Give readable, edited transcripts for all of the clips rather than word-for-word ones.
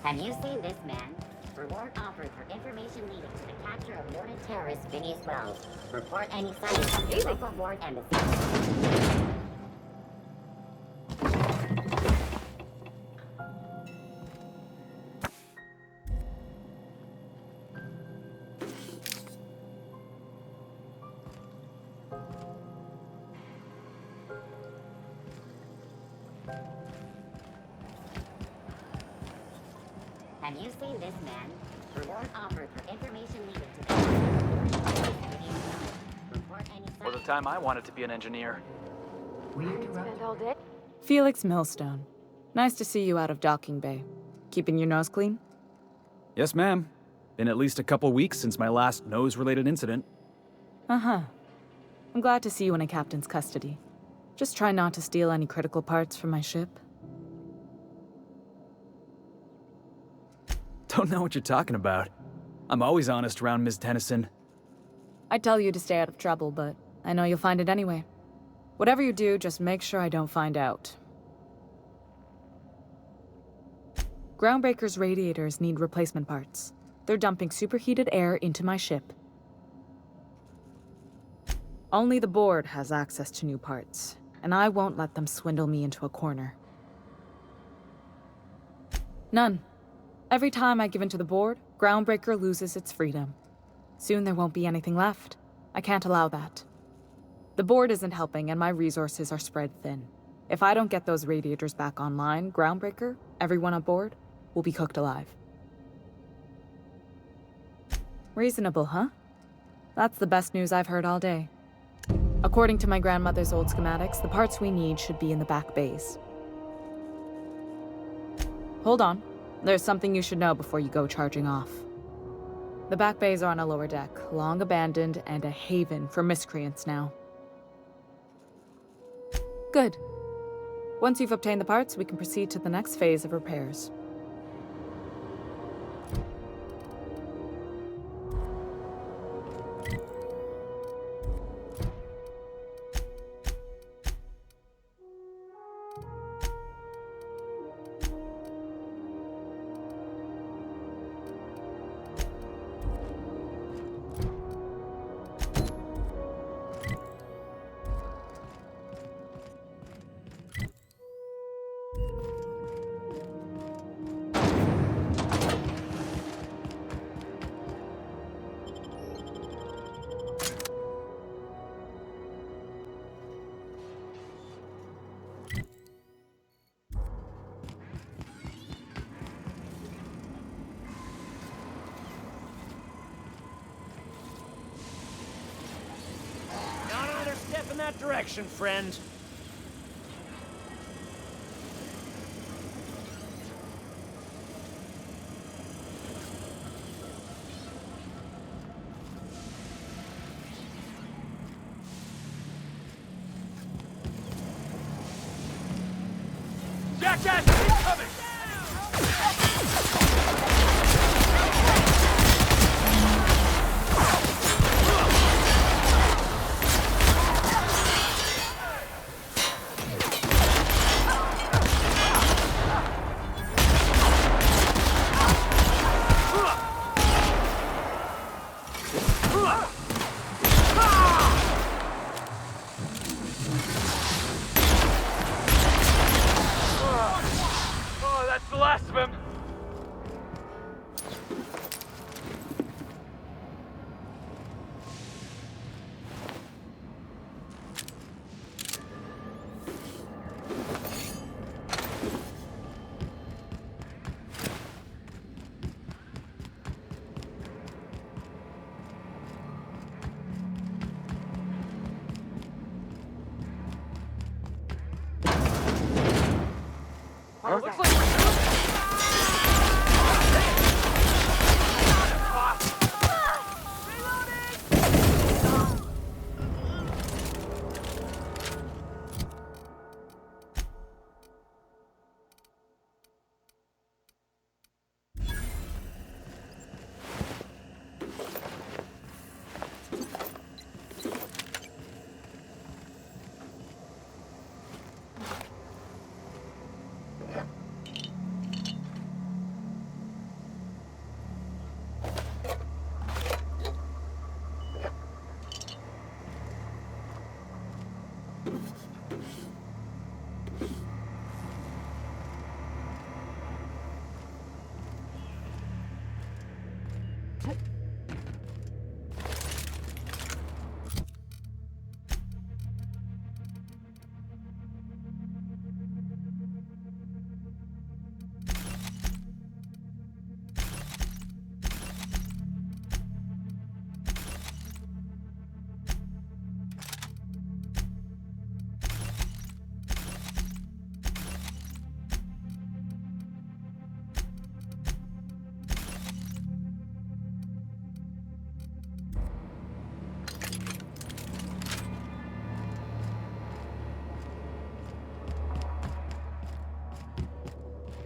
Have you seen this man? Reward offered for information leading to the capture of noted terrorist Phineas Wells. Report any sightings from the local ward embassy. Have you seen this man? Reward offered for information leading to the report any For the time I wanted to be an engineer. Spent all day. Felix Millstone. Nice to see you out of docking bay. Keeping your nose clean? Yes, ma'am. Been at least a couple weeks since my last nose-related incident. Uh-huh. I'm glad to see you in a captain's custody. Just try not to steal any critical parts from my ship. Don't know what you're talking about. I'm always honest around Ms. Tennyson. I'd tell you to stay out of trouble, but I know you'll find it anyway. Whatever you do, just make sure I don't find out. Groundbreaker's radiators need replacement parts. They're dumping superheated air into my ship. Only the board has access to new parts, and I won't let them swindle me into a corner. None. Every time I give in to the board, Groundbreaker loses its freedom. Soon there won't be anything left. I can't allow that. The board isn't helping and my resources are spread thin. If I don't get those radiators back online, Groundbreaker, everyone on board, will be cooked alive. Reasonable, huh? That's the best news I've heard all day. According to my grandmother's old schematics, the parts we need should be in the back bays. Hold on. There's something you should know before you go charging off. The back bays are on a lower deck, long abandoned and a haven for miscreants now. Good. Once you've obtained the parts, we can proceed to the next phase of repairs. Not another step in that direction, friend. Jackass, incoming! Oh, that's the last of him. Looks like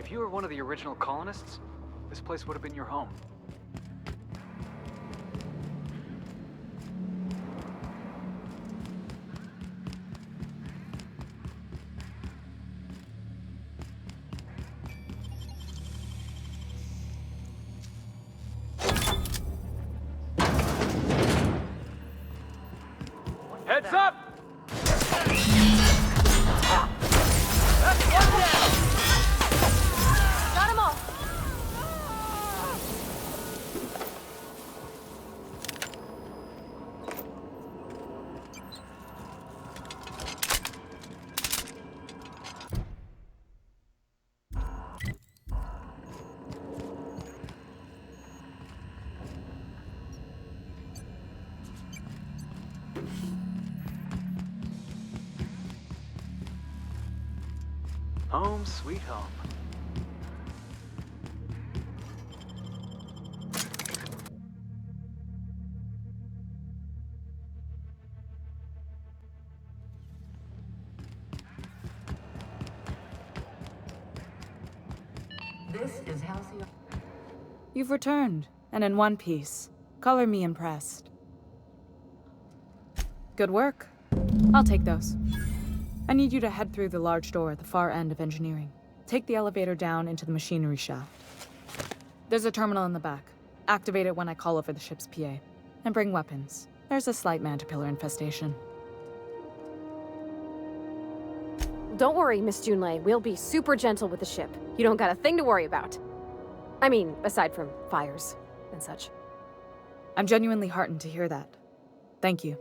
If you were one of the original colonists, this place would have been your home. Heads up! That's one down! Got 'em all! Home sweet home. This is Halcyon. You've returned, and in one piece. Color me impressed. Good work. I'll take those. I need you to head through the large door at the far end of engineering. Take the elevator down into the machinery shaft. There's a terminal in the back. Activate it when I call over the ship's PA. And bring weapons. There's a slight mantipillar infestation. Don't worry, Miss Junlei. We'll be super gentle with the ship. You don't got a thing to worry about. I mean, aside from fires and such. I'm genuinely heartened to hear that. Thank you.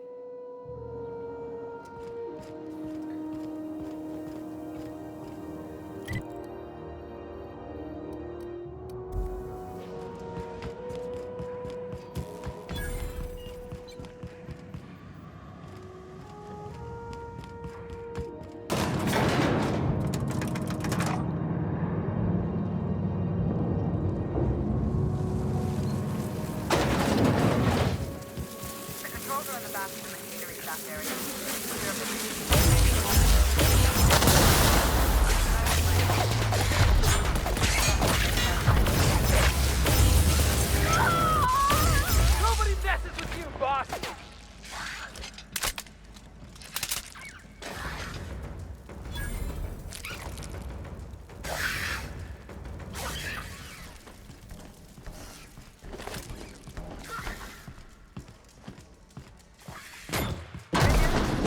Nobody messes with you, boss!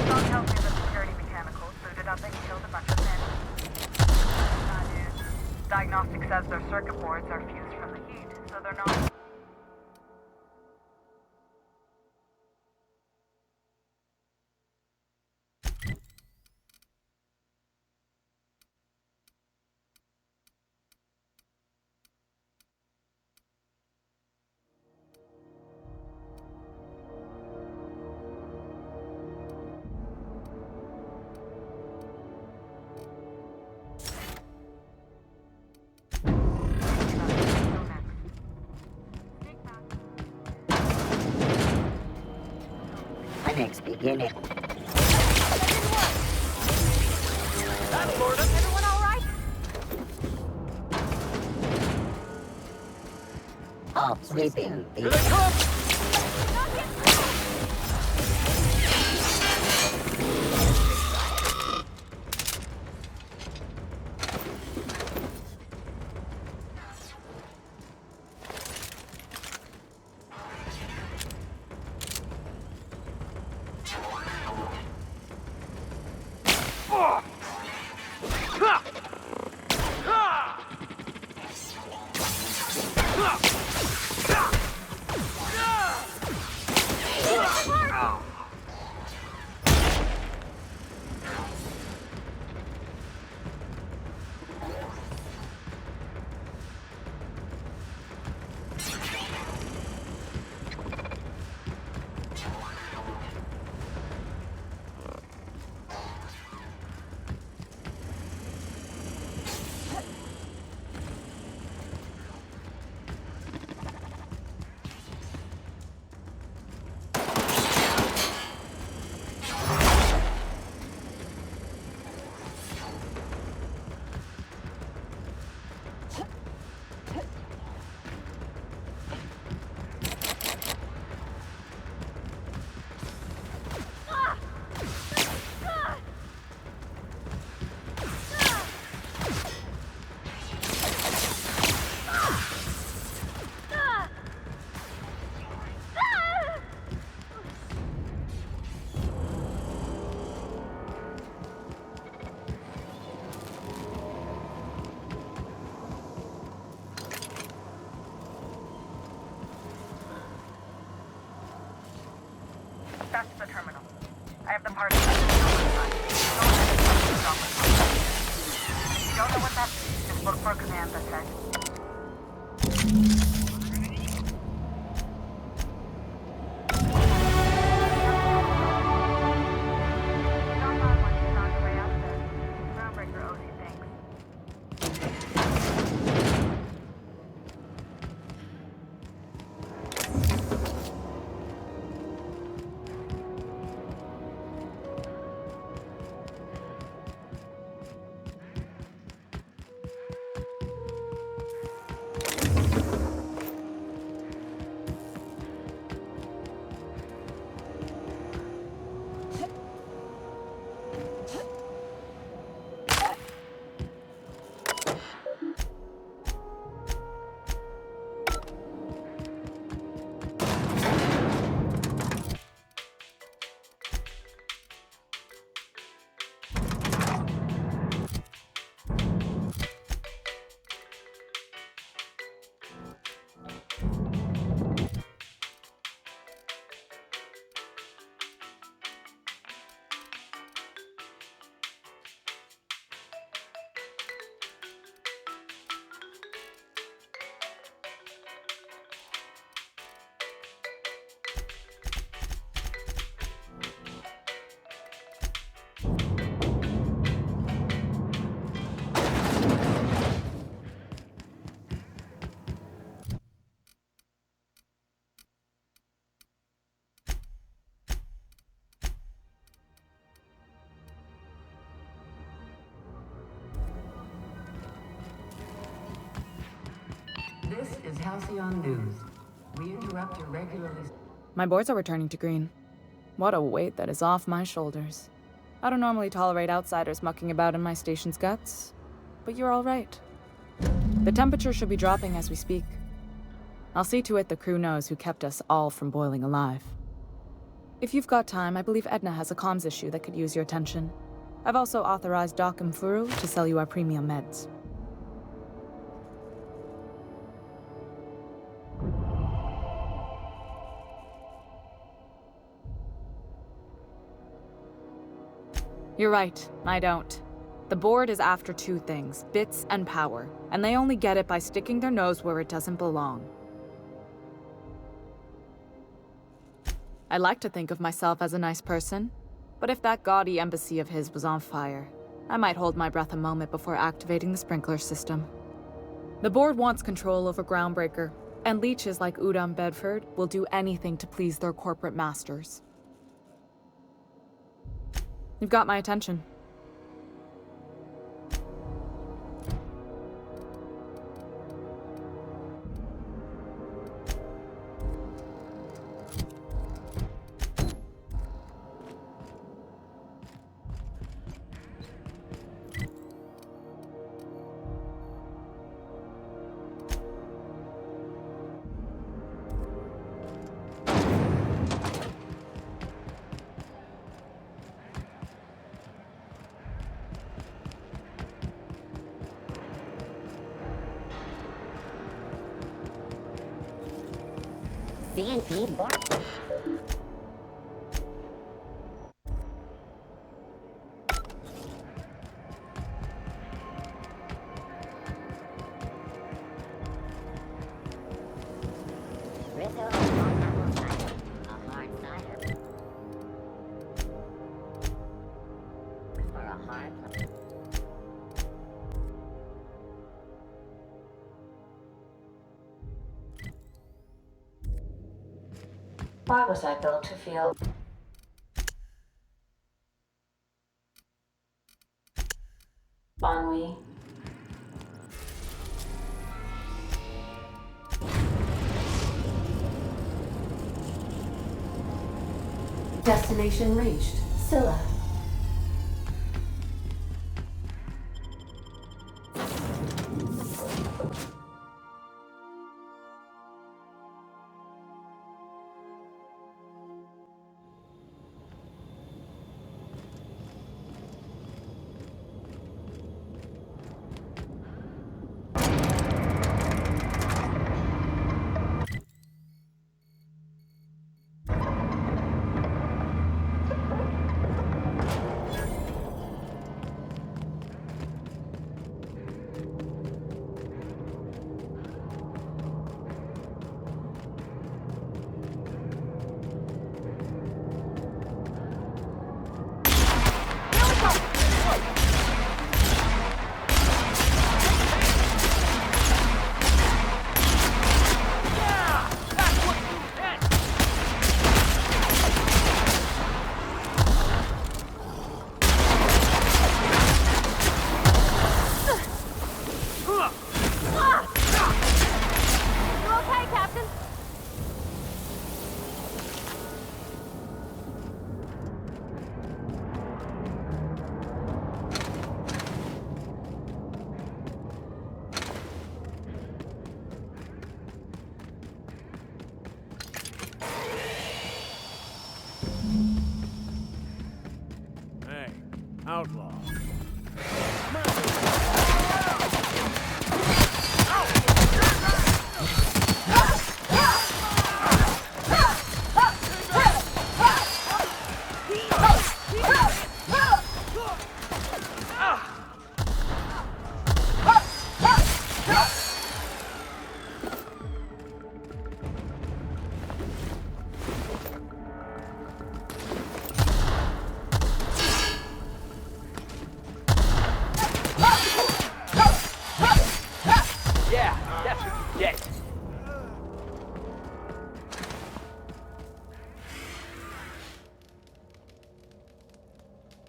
Don't help me with security mechanicals, booted up and killed a bunch of men. Bad news. Diagnostic says their circuit boards are fused from the heat, so they're not... Clinics beginning. Everyone all right? All sweeping. That's the terminal. I have the parts. If you don't know what that means, just look for a command that says. Stop on once you're on your way out there. Groundbreaker owes you thanks. This is Halcyon News. We interrupt your regularly... My boards are returning to green. What a weight that is off my shoulders. I don't normally tolerate outsiders mucking about in my station's guts, but you're all right. The temperature should be dropping as we speak. I'll see to it the crew knows who kept us all from boiling alive. If you've got time, I believe Edna has a comms issue that could use your attention. I've also authorized Doc and Furu to sell you our premium meds. You're right, I don't. The board is after two things, bits and power, and they only get it by sticking their nose where it doesn't belong. I like to think of myself as a nice person, but if that gaudy embassy of his was on fire, I might hold my breath a moment before activating the sprinkler system. The board wants control over Groundbreaker, and leeches like Udom Bedford will do anything to please their corporate masters. You've got my attention. D&D board. Refill a small apple cider, a hard cider. For a hard. Why was I built to feel? Ennui. Destination reached. Scylla. Outlaw.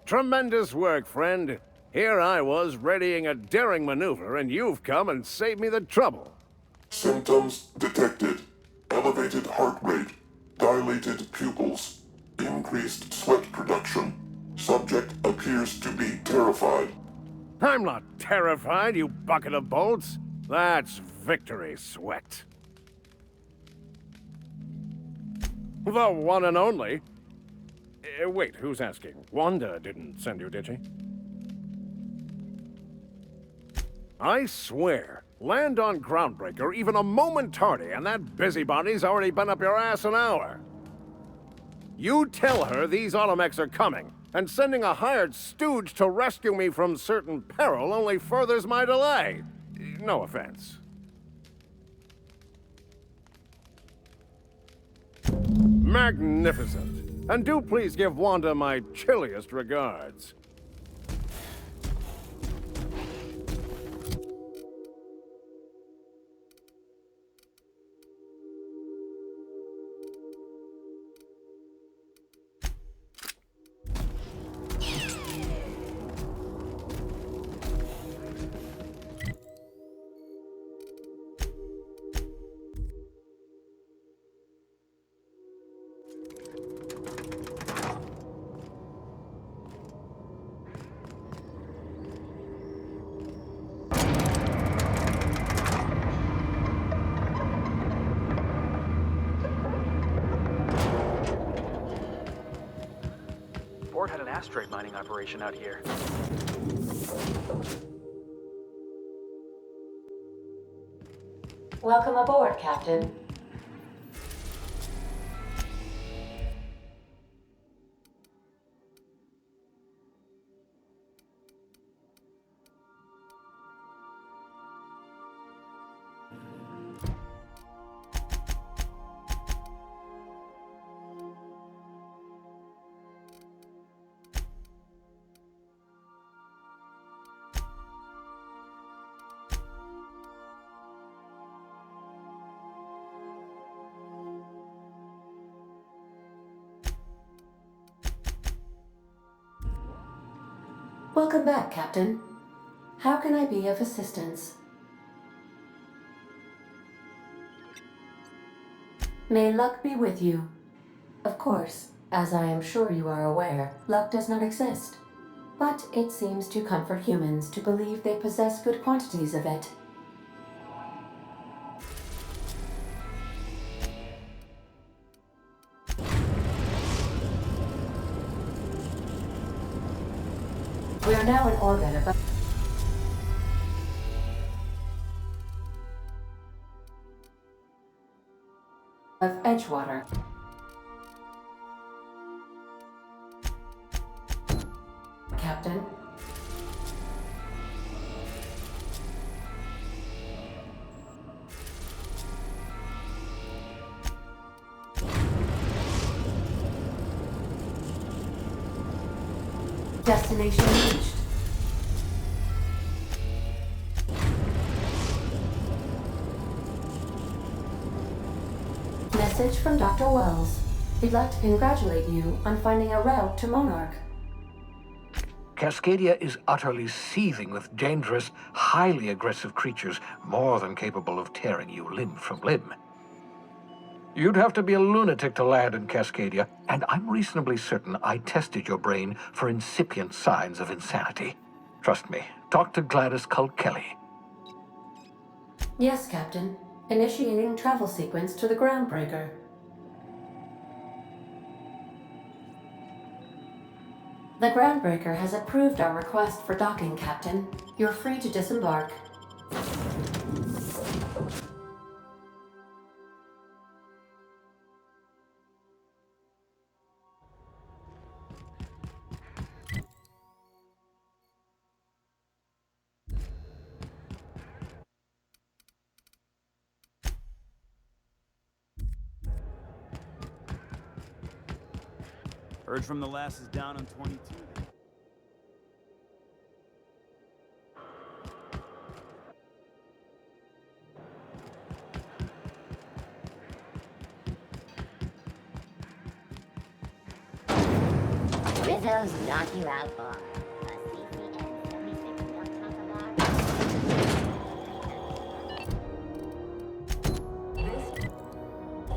Tremendous work, friend. Here I was readying a daring maneuver, and you've come and saved me the trouble. Symptoms detected. Elevated heart rate, dilated pupils, increased sweat production. Subject appears to be terrified. I'm not terrified, you bucket of bolts. That's victory sweat. The one and only. Wait, who's asking? Wanda didn't send you, did she? I swear, land on Groundbreaker even a moment tardy, and that busybody's already been up your ass an hour. You tell her these automechs are coming, and sending a hired stooge to rescue me from certain peril only furthers my delay. No offense. Magnificent. And do please give Wanda my chilliest regards. Had an asteroid mining operation out here. Welcome aboard, Captain. Welcome back, Captain. How can I be of assistance? May luck be with you. Of course, as I am sure you are aware, luck does not exist. But it seems to comfort humans to believe they possess good quantities of it. We are now in orbit above Edgewater. Captain. Destination reached. Message from Dr. Wells. He'd like to congratulate you on finding a route to Monarch. Cascadia is utterly seething with dangerous, highly aggressive creatures more than capable of tearing you limb from limb. You'd have to be a lunatic to land in Cascadia, and I'm reasonably certain I tested your brain for incipient signs of insanity. Trust me, talk to Gladys Culkelly. Yes, Captain. Initiating travel sequence to the Groundbreaker. The Groundbreaker has approved our request for docking, Captain. You're free to disembark. Heard from the lasses down on 22. Rizzo's knock you out bar. A CCN 76 milk chocolate bar. This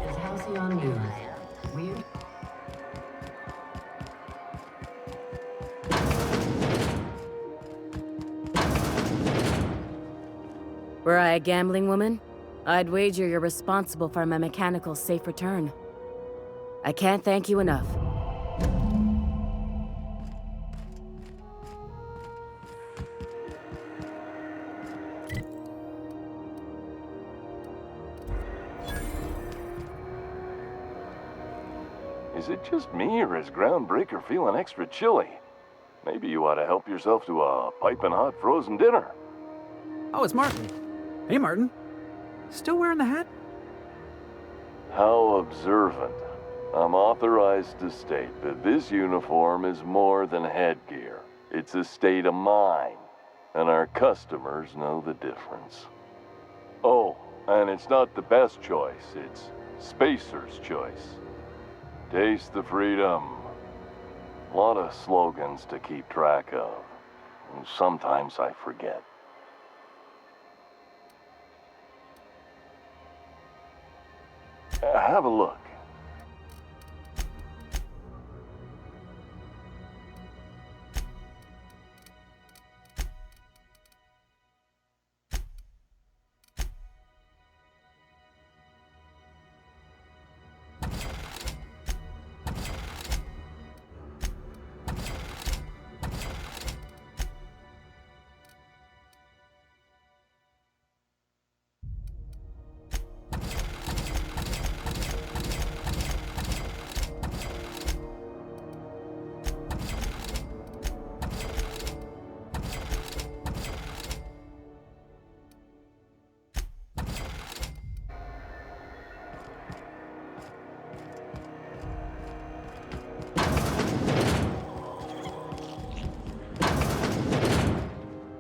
is Halcyon News. We Were I a gambling woman, I'd wager you're responsible for my mechanical safe return. I can't thank you enough. Is it just me, or is Groundbreaker feeling extra chilly? Maybe you ought to help yourself to a piping hot frozen dinner. Oh, it's Martin. Hey, Martin. Still wearing the hat? How observant. I'm authorized to state that this uniform is more than headgear. It's a state of mind, and our customers know the difference. Oh, and it's not the best choice, it's Spacer's choice. Taste the freedom. A lot of slogans to keep track of. Sometimes I forget. Have a look.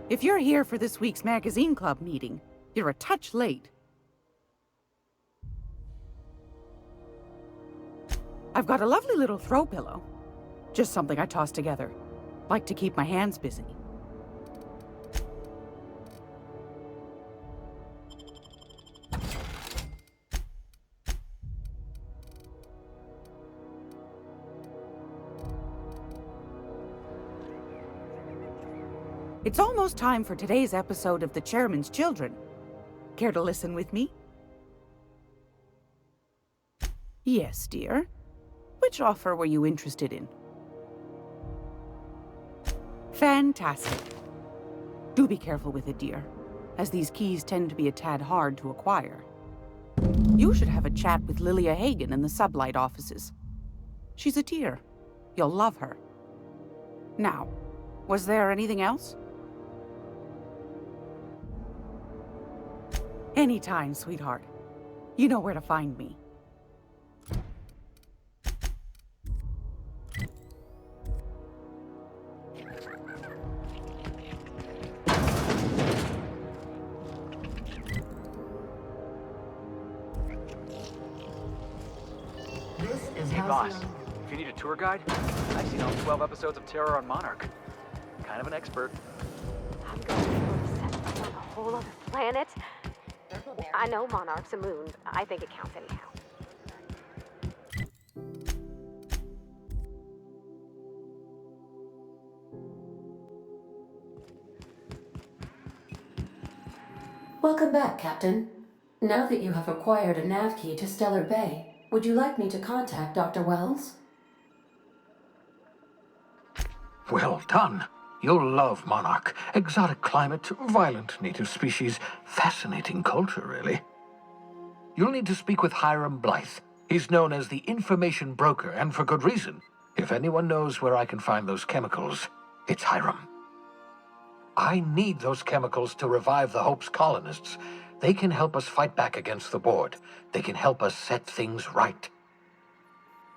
If you're here for this week's magazine club meeting, you're a touch late. I've got a lovely little throw pillow. Just something I toss together. Like to keep my hands busy. It's almost time for today's episode of The Chairman's Children. Care to listen with me? Yes, dear. Which offer were you interested in? Fantastic. Do be careful with it, dear, as these keys tend to be a tad hard to acquire. You should have a chat with Lilia Hagen in the Sublight offices. She's a dear. You'll love her. Now, was there anything else? Anytime, sweetheart. You know where to find me. Hey, boss. If you need a tour guide, I've seen all 12 episodes of Terror on Monarch. Kind of an expert. I'm going to set up on a whole other planet. I know Monarch's a moon. I think it counts anyhow. Welcome back, Captain. Now that you have acquired a nav key to Stellar Bay, would you like me to contact Dr. Wells? Well done. You'll love Monarch. Exotic climate, violent native species, fascinating culture, really. You'll need to speak with Hiram Blythe. He's known as the information broker, and for good reason. If anyone knows where I can find those chemicals, it's Hiram. I need those chemicals to revive the Hope's colonists. They can help us fight back against the board. They can help us set things right.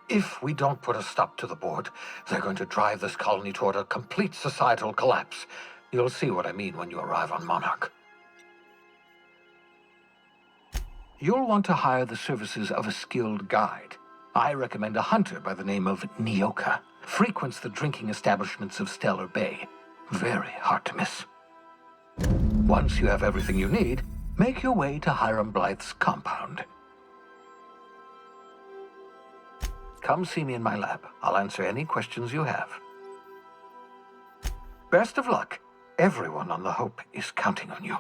If we don't put a stop to the board, they're going to drive this colony toward a complete societal collapse. You'll see what I mean when you arrive on Monarch. You'll want to hire the services of a skilled guide. I recommend a hunter by the name of Nyoka. Frequents the drinking establishments of Stellar Bay. Very hard to miss. Once you have everything you need, make your way to Hiram Blythe's compound. Come see me in my lab. I'll answer any questions you have. Best of luck. Everyone on the Hope is counting on you.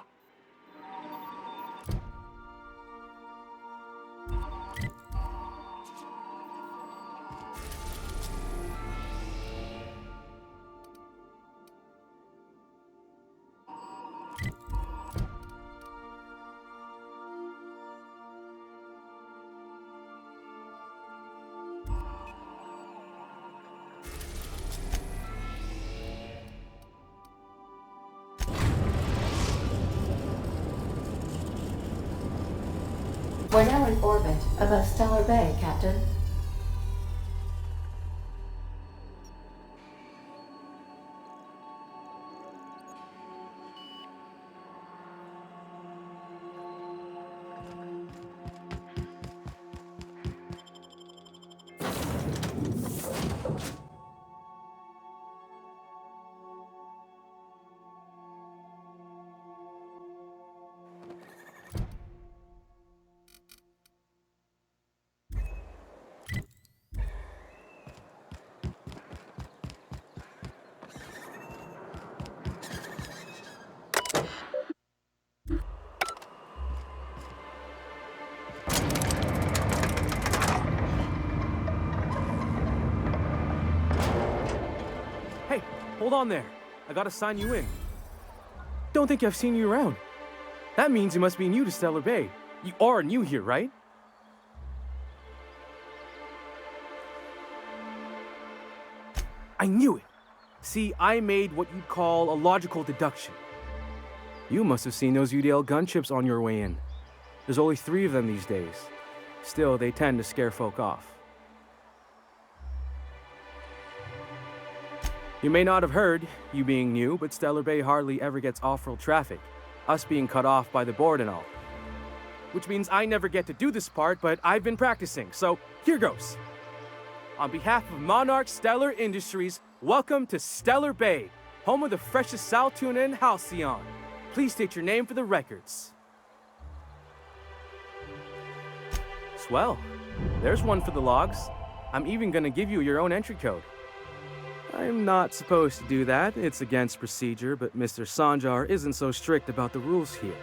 We're now in orbit above Stellar Bay, Captain. Hey, hold on there. I gotta sign you in. Don't think I've seen you around. That means you must be new to Stellar Bay. You are new here, right? I knew it. See, I made what you'd call a logical deduction. You must have seen those UDL gunships on your way in. There's only 3 of them these days. Still, they tend to scare folk off. You may not have heard, you being new, but Stellar Bay hardly ever gets off-world traffic, us being cut off by the board and all. Which means I never get to do this part, but I've been practicing, so here goes. On behalf of Monarch Stellar Industries, welcome to Stellar Bay, home of the freshest sal tuna and halcyon. Please state your name for the records. Swell. There's one for the logs. I'm even gonna give you your own entry code. I'm not supposed to do that. It's against procedure, but Mr. Sanjar isn't so strict about the rules here.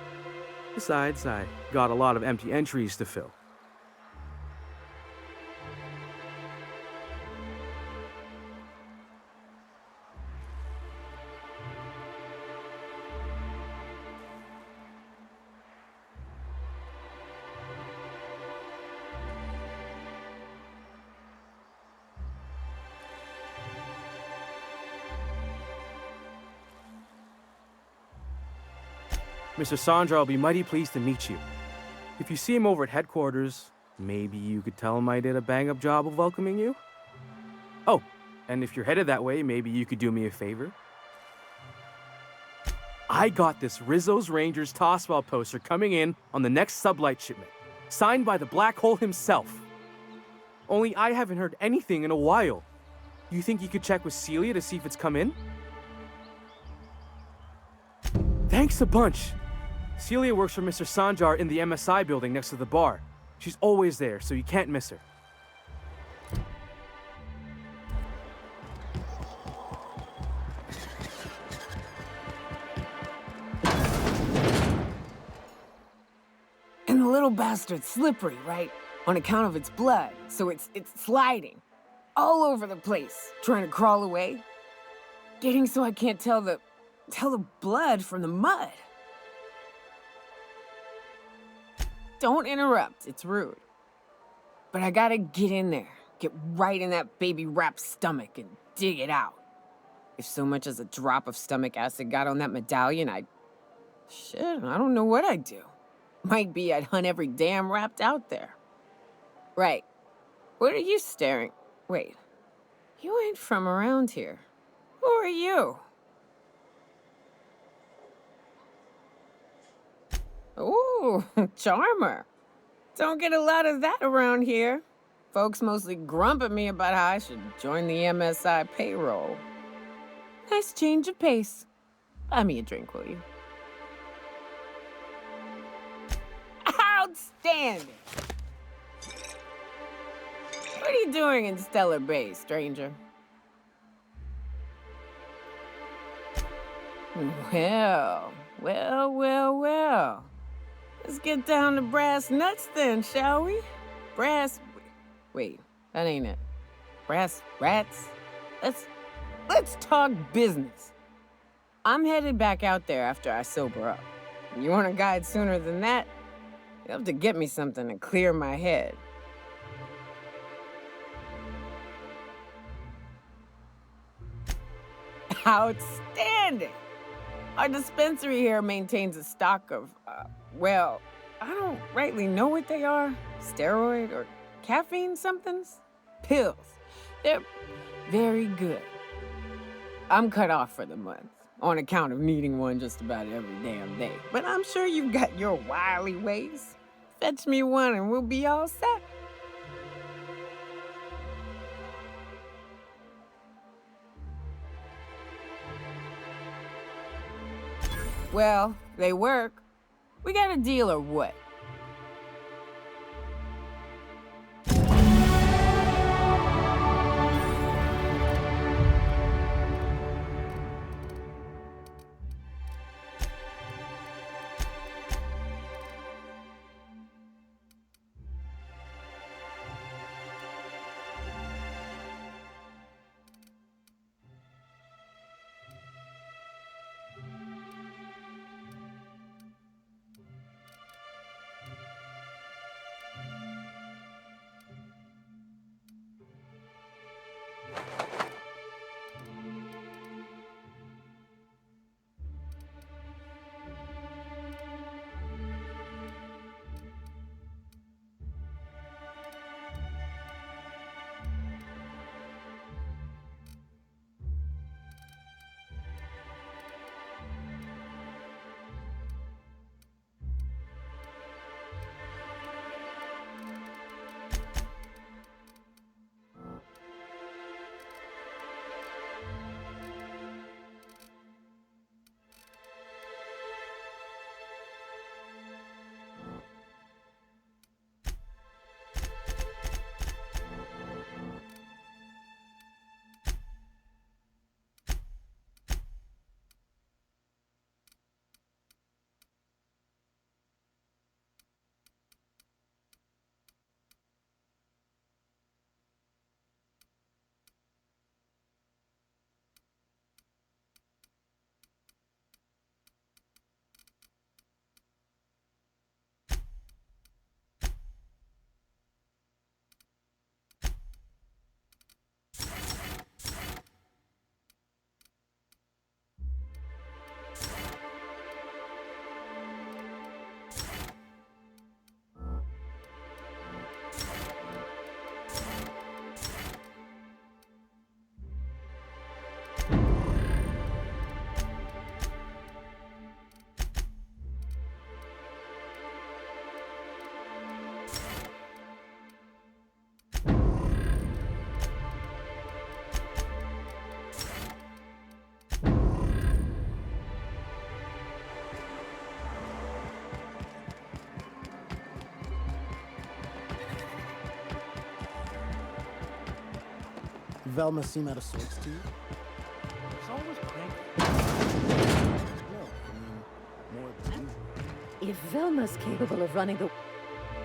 Besides, I got a lot of empty entries to fill. Mr. Sanjar will be mighty pleased to meet you. If you see him over at headquarters, maybe you could tell him I did a bang-up job of welcoming you? Oh, and if you're headed that way, maybe you could do me a favor? I got this Rizzo's Rangers Tossball poster coming in on the next sublight shipment, signed by the Black Hole himself. Only I haven't heard anything in a while. You think you could check with Celia to see if it's come in? Thanks a bunch. Celia works for Mr. Sanjar in the MSI building next to the bar. She's always there, so you can't miss her. And the little bastard's slippery, right? On account of its blood, so it's sliding. All over the place, trying to crawl away. Getting so I can't tell the blood from the mud. Don't interrupt, it's rude. But I gotta get in there, get right in that baby rap's stomach and dig it out. If so much as a drop of stomach acid got on that medallion, shit, I don't know what I'd do. Might be I'd hunt every damn rapt out there. Right. What are you staring? Wait. You ain't from around here. Who are you? Ooh, charmer. Don't get a lot of that around here. Folks mostly grump at me about how I should join the MSI payroll. Nice change of pace. Buy me a drink, will you? Outstanding! What are you doing in Stellar Bay, stranger? Well. Let's get down to brass nuts then, shall we? Wait, that ain't it. Brass rats? Let's talk business. I'm headed back out there after I sober up. You want a guide sooner than that? You'll have to get me something to clear my head. Outstanding! Our dispensary here maintains a stock of, well, I don't rightly know what they are. Steroid or caffeine somethings? Pills. They're very good. I'm cut off for the month, on account of needing one just about every damn day. But I'm sure you've got your wily ways. Fetch me one and we'll be all set. Well, they work. We got a deal or what? Velma seem out of sorts to you? It's always cranky. No, I mean, more than usual. If Velma's capable of running the...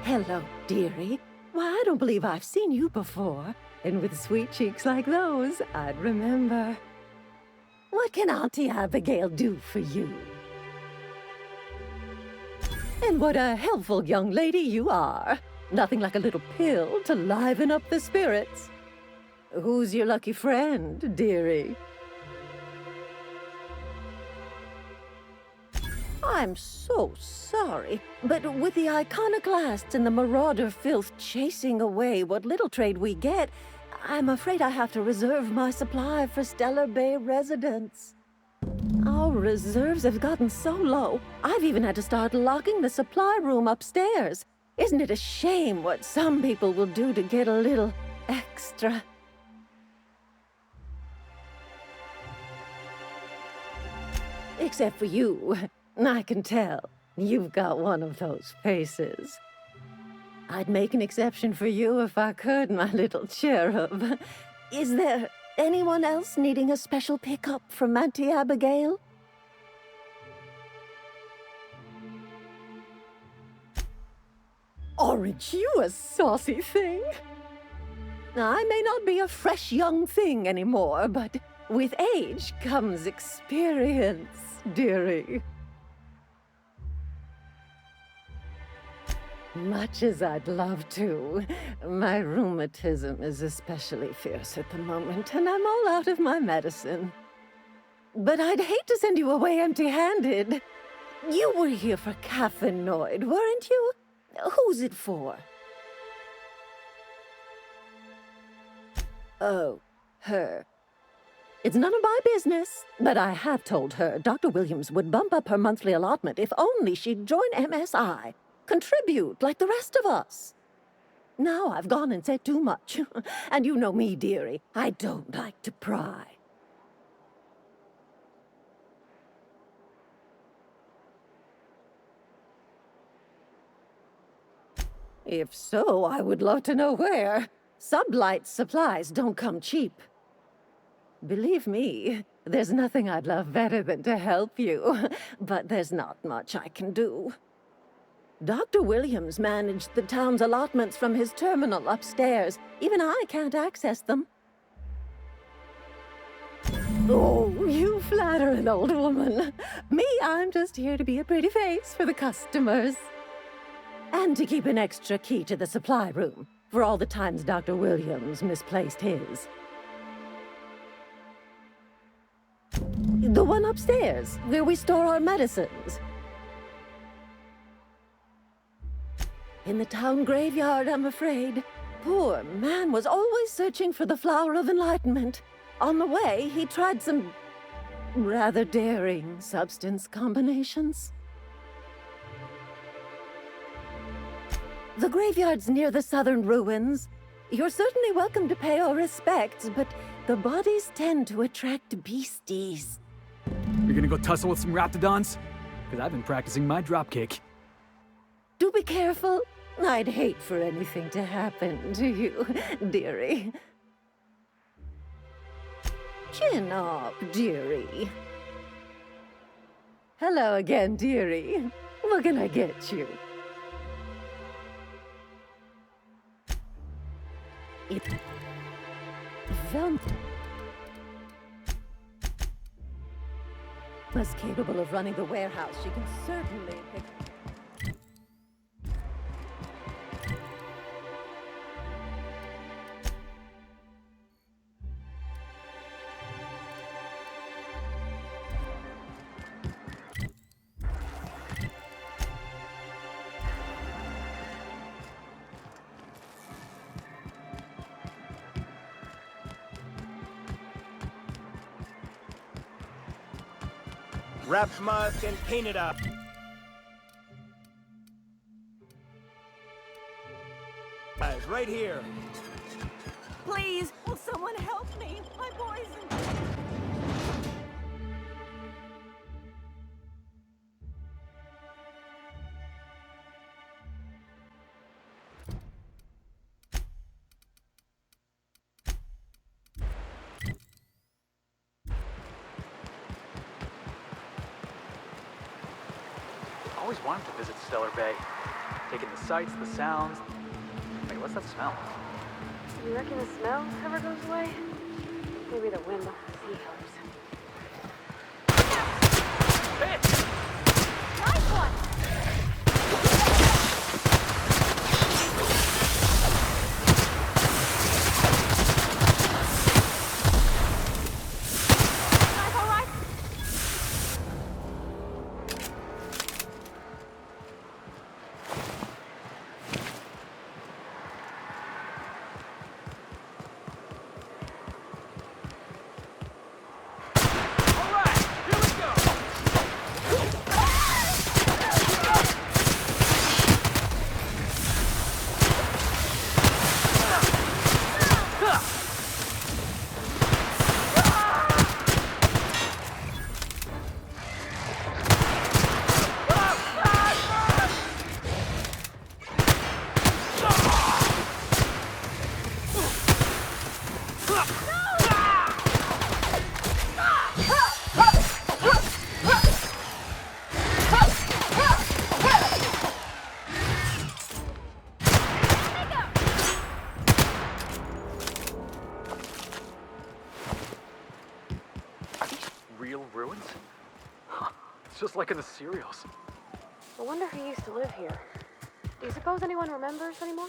Hello, dearie. Why, I don't believe I've seen you before. And with sweet cheeks like those, I'd remember. What can Auntie Abigail do for you? And what a helpful young lady you are. Nothing like a little pill to liven up the spirits. Who's your lucky friend, dearie? I'm so sorry, but with the iconoclasts and the marauder filth chasing away what little trade we get, I'm afraid I have to reserve my supply for Stellar Bay residents. Our reserves have gotten so low, I've even had to start locking the supply room upstairs. Isn't it a shame what some people will do to get a little extra? Except for you. I can tell. You've got one of those faces. I'd make an exception for you if I could, my little cherub. Is there anyone else needing a special pickup from Auntie Abigail? Aren't you a saucy thing? I may not be a fresh young thing anymore, but with age comes experience, dearie. Much as I'd love to, my rheumatism is especially fierce at the moment, and I'm all out of my medicine. But I'd hate to send you away empty-handed. You were here for Caffeinoid, weren't you? Who's it for? Oh, her. It's none of my business, but I have told her Dr. Williams would bump up her monthly allotment if only she'd join MSI. Contribute like the rest of us. Now I've gone and said too much. And you know me, dearie. I don't like to pry. If so, I would love to know where. Sublight supplies don't come cheap. Believe me, there's nothing I'd love better than to help you. But there's not much I can do. Dr. Williams managed the town's allotments from his terminal upstairs. Even I can't access them. Oh, you flatter an old woman. Me, I'm just here to be a pretty face for the customers. And to keep an extra key to the supply room, for all the times Dr. Williams misplaced his. The one upstairs, where we store our medicines. In the town graveyard, I'm afraid. Poor man was always searching for the flower of enlightenment. On the way, he tried some rather daring substance combinations. The graveyard's near the southern ruins. You're certainly welcome to pay our respects, but the bodies tend to attract beasties. You're gonna go tussle with some raptidons? Because I've been practicing my dropkick. Do be careful. I'd hate for anything to happen to you, dearie. Chin up, dearie. Hello again, dearie. What can I get you? Velma's capable of running the warehouse. She can certainly pick... Wrap mask and paint it up. Guys, right here. Please, will someone help me? My boys and... always wanted to visit Stellar Bay. Taking the sights, the sounds. Wait, what's that smell? You reckon the smell ever goes away? Maybe the wind off the sea helps. Nice one! Just like in the serials. I wonder who used to live here. Do you suppose anyone remembers anymore?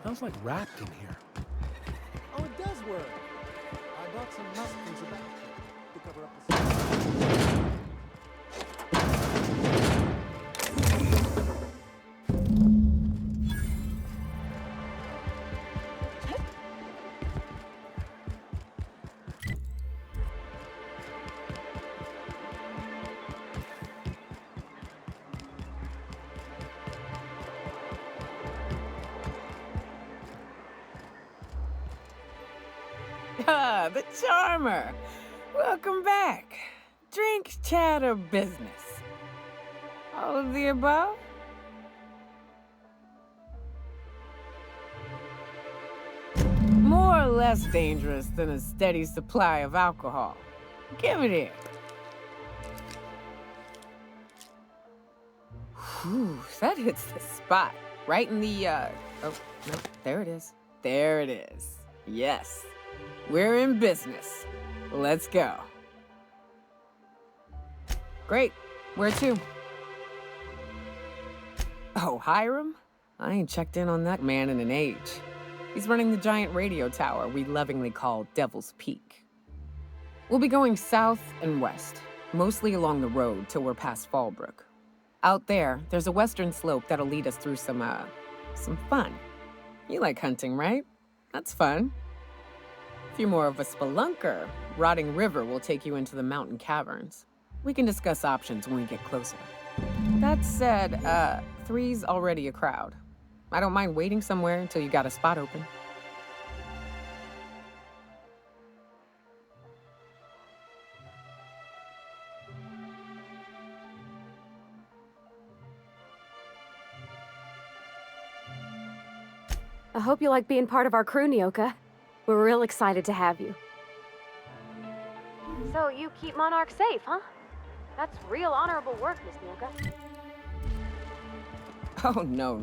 Smells like wrapped in here. Oh, it does work. I bought some napkins about to cover up the... Ah, the charmer. Welcome back. Drink, chat, or business? All of the above? More or less dangerous than a steady supply of alcohol. Give it here. Whew, that hits the spot. Right in the, oh, no, there it is. There it is. Yes, we're in business. Let's go. Great. Where to? Oh, Hiram? I ain't checked in on that man in an age. He's running the giant radio tower we lovingly call Devil's Peak. We'll be going south and west, mostly along the road till we're past Fallbrook. Out there, there's a western slope that'll lead us through some fun. You like hunting, right? That's fun. If you're more of a spelunker, Rotting River will take you into the mountain caverns. We can discuss options when we get closer. That said, 3's already a crowd. I don't mind waiting somewhere until you got a spot open. I hope you like being part of our crew, Nyoka. We're real excited to have you. So you keep Monarch safe, huh? That's real honorable work, Miss Nyoka. Oh, no.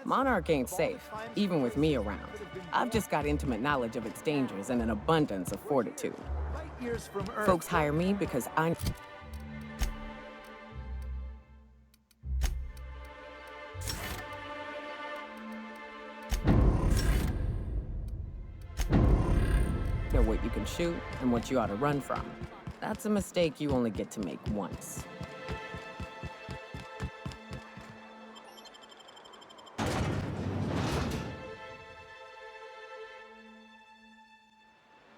Monarch ain't safe, even with me around. I've just got intimate knowledge of its dangers and an abundance of fortitude. Folks hire me because I'm... know what you can shoot and what you ought to run from. That's a mistake you only get to make once.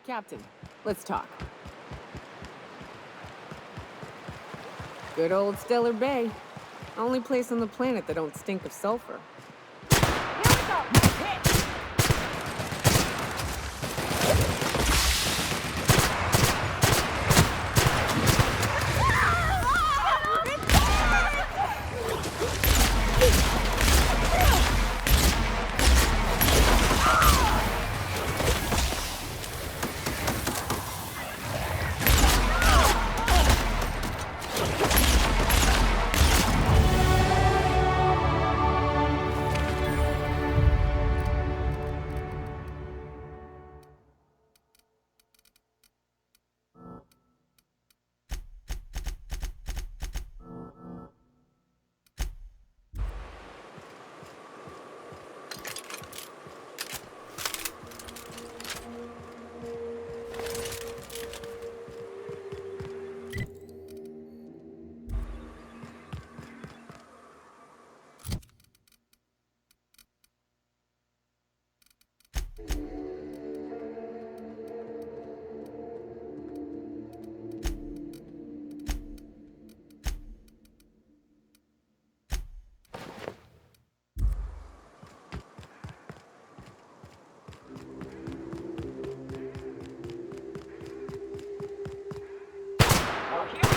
Captain, let's talk. Good old Stellar Bay. Only place on the planet that don't stink of sulfur.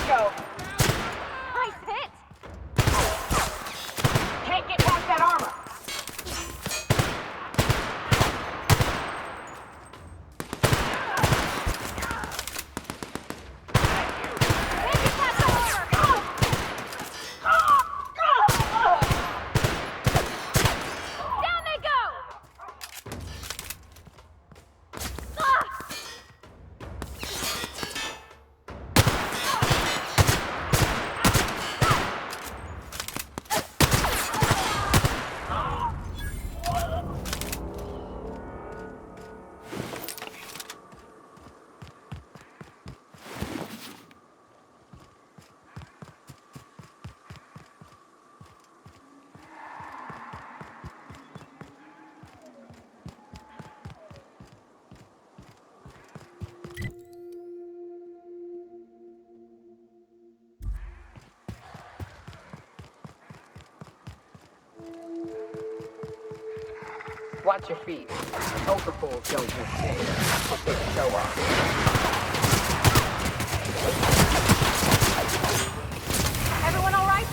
Go. Nice hit. Can't get past that armor. Down they go. Watch your feet. Poker pools don't just stay there. They show off. Everyone all right?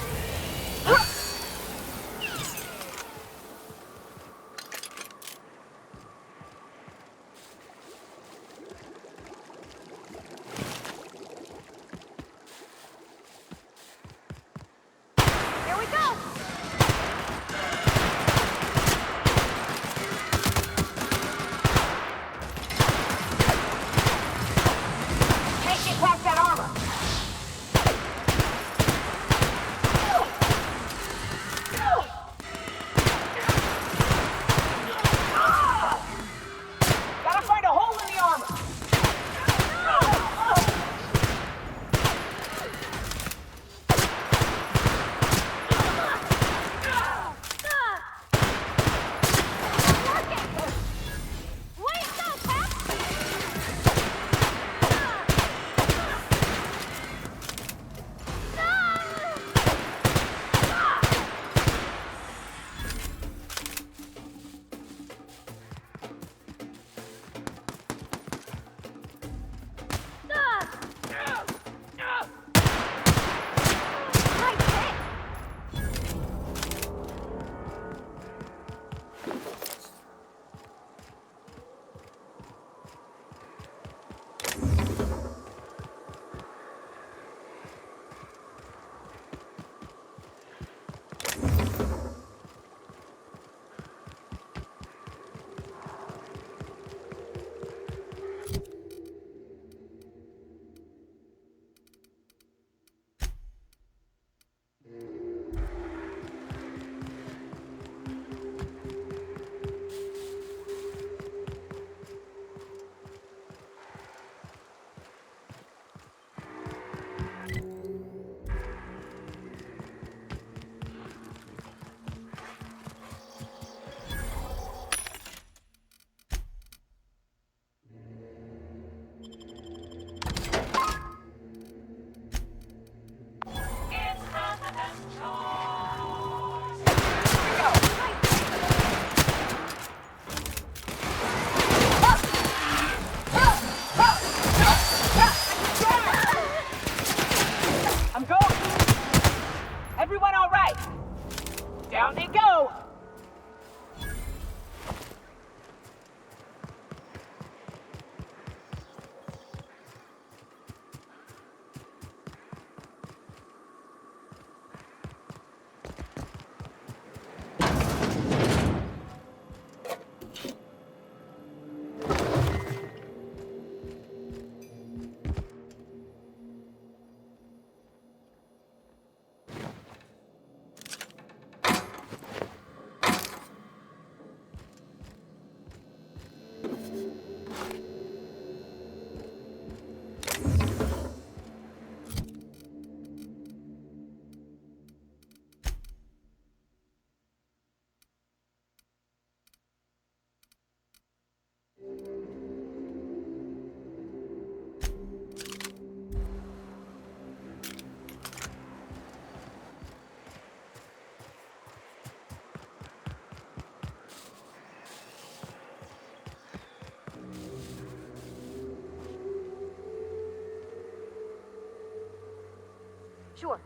Sure.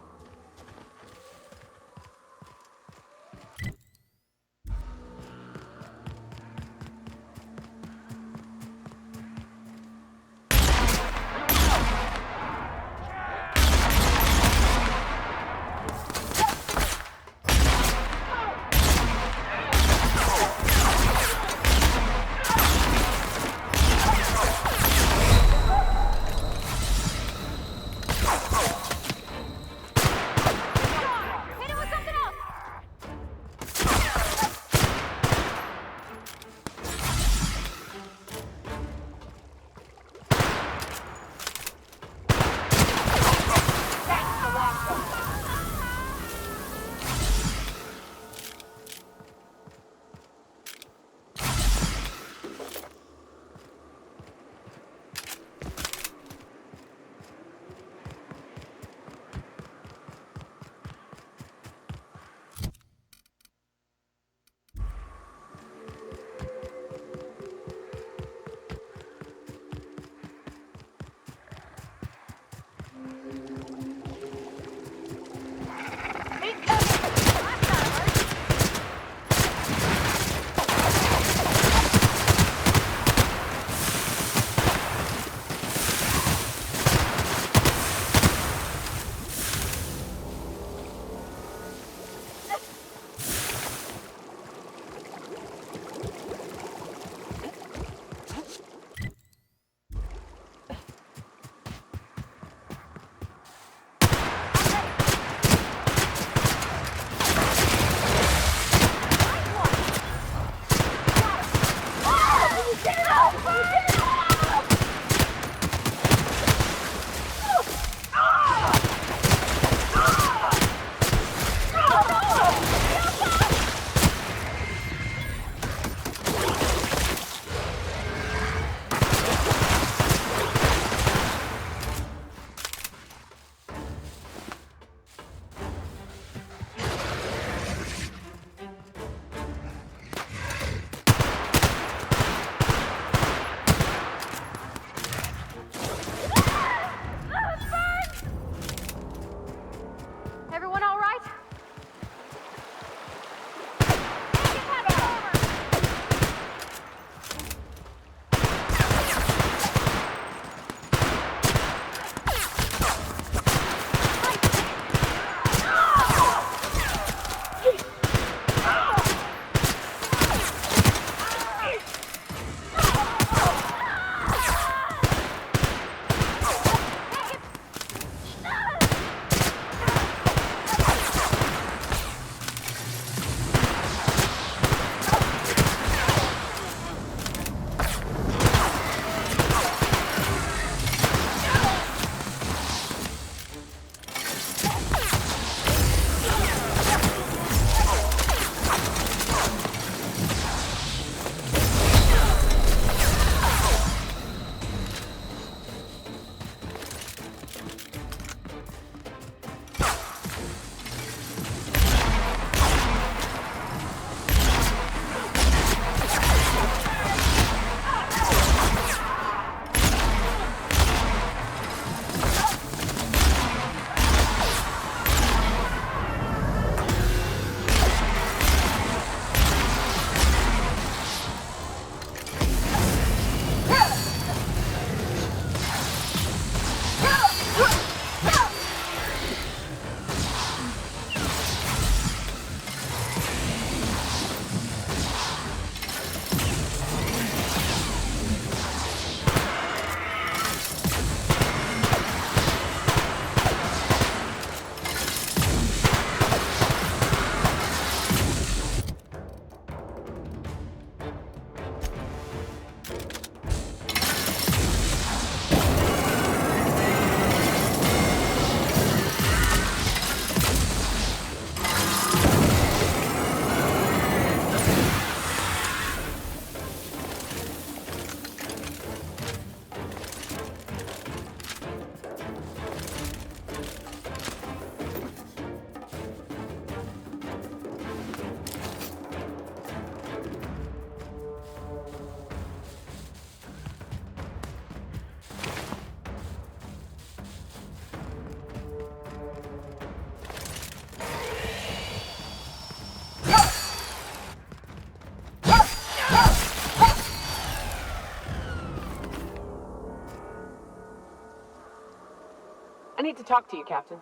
I need to talk to you, Captain.